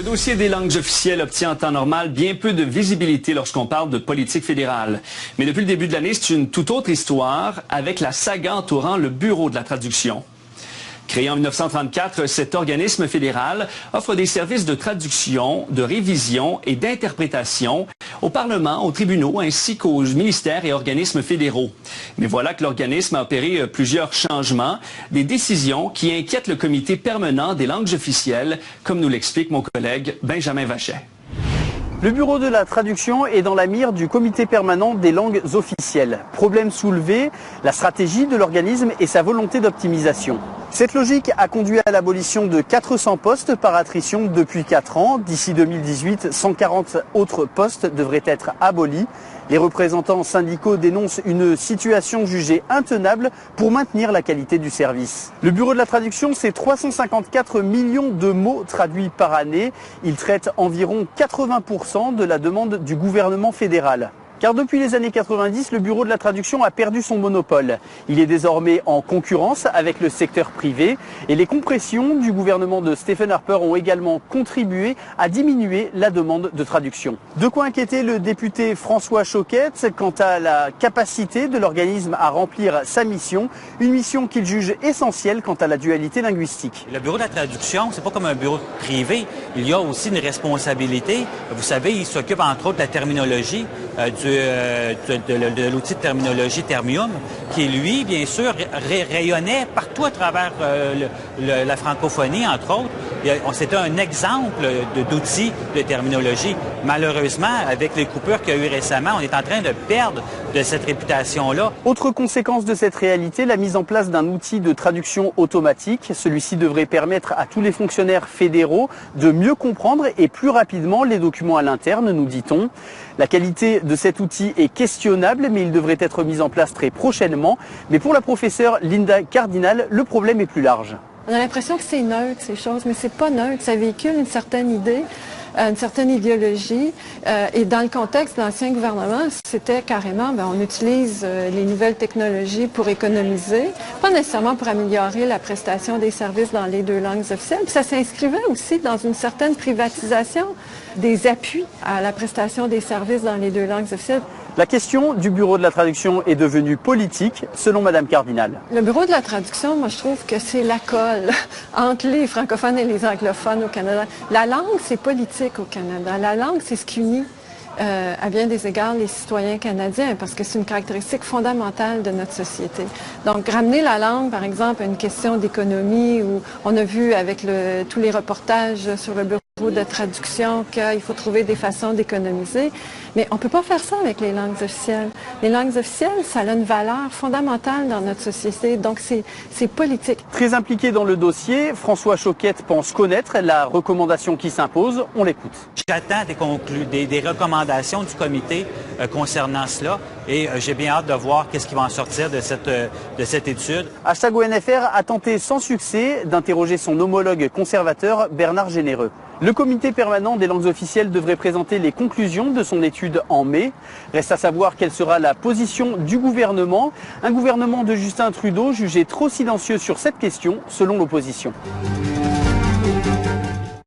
Le dossier des langues officielles obtient en temps normal bien peu de visibilité lorsqu'on parle de politique fédérale. Mais depuis le début de l'année, c'est une toute autre histoire avec la saga entourant le Bureau de la traduction. Créé en 1934, cet organisme fédéral offre des services de traduction, de révision et d'interprétation au Parlement, aux tribunaux ainsi qu'aux ministères et organismes fédéraux. Mais voilà que l'organisme a opéré plusieurs changements, des décisions qui inquiètent le comité permanent des langues officielles, comme nous l'explique mon collègue Benjamin Vachet. Le Bureau de la traduction est dans la mire du comité permanent des langues officielles. Problème soulevé, la stratégie de l'organisme et sa volonté d'optimisation. Cette logique a conduit à l'abolition de 400 postes par attrition depuis 4 ans. D'ici 2018, 140 autres postes devraient être abolis. Les représentants syndicaux dénoncent une situation jugée intenable pour maintenir la qualité du service. Le Bureau de la traduction, c'est 354 millions de mots traduits par année. Il traite environ 80% de la demande du gouvernement fédéral. Car depuis les années 90, le Bureau de la traduction a perdu son monopole. Il est désormais en concurrence avec le secteur privé et les compressions du gouvernement de Stephen Harper ont également contribué à diminuer la demande de traduction. De quoi inquiéter le député François Choquette quant à la capacité de l'organisme à remplir sa mission, une mission qu'il juge essentielle quant à la dualité linguistique. Le Bureau de la traduction, c'est pas comme un bureau privé, il y a aussi une responsabilité. Vous savez, il s'occupe entre autres de la terminologie, de l'outil de terminologie Termium, qui, lui, bien sûr, rayonnait partout à travers la francophonie, entre autres. C'était un exemple d'outil de terminologie. Malheureusement, avec les coupures qu'il y a eu récemment, on est en train de perdre de cette réputation-là. Autre conséquence de cette réalité, la mise en place d'un outil de traduction automatique. Celui-ci devrait permettre à tous les fonctionnaires fédéraux de mieux comprendre et plus rapidement les documents à l'interne, nous dit-on. La qualité de cet outil est questionnable, mais il devrait être mis en place très prochainement. Mais pour la professeure Linda Cardinal, le problème est plus large. On a l'impression que c'est neutre, ces choses, mais c'est pas neutre. Ça véhicule une certaine idée, une certaine idéologie. Et dans le contexte de l'ancien gouvernement, c'était carrément, on utilise les nouvelles technologies pour économiser, pas nécessairement pour améliorer la prestation des services dans les 2 langues officielles. Puis ça s'inscrivait aussi dans une certaine privatisation des appuis à la prestation des services dans les 2 langues officielles. La question du Bureau de la traduction est devenue politique, selon Madame Cardinal. Le Bureau de la traduction, moi, je trouve que c'est la colle entre les francophones et les anglophones au Canada. La langue, c'est politique au Canada. La langue, c'est ce qui unit à bien des égards les citoyens canadiens, parce que c'est une caractéristique fondamentale de notre société. Donc, ramener la langue, par exemple, à une question d'économie, où on a vu avec tous les reportages sur le Bureau de traduction qu'il faut trouver des façons d'économiser. Mais on ne peut pas faire ça avec les langues officielles. Les langues officielles, ça a une valeur fondamentale dans notre société, donc c'est politique. Très impliqué dans le dossier, François Choquette pense connaître la recommandation qui s'impose. On l'écoute. J'attends des recommandations du comité concernant cela et j'ai bien hâte de voir qu'est-ce qui va en sortir de cette étude. #ONFR a tenté sans succès d'interroger son homologue conservateur Bernard Généreux. Le comité permanent des langues officielles devrait présenter les conclusions de son étude en mai. Reste à savoir quelle sera la position du gouvernement. Un gouvernement de Justin Trudeau jugé trop silencieux sur cette question, selon l'opposition.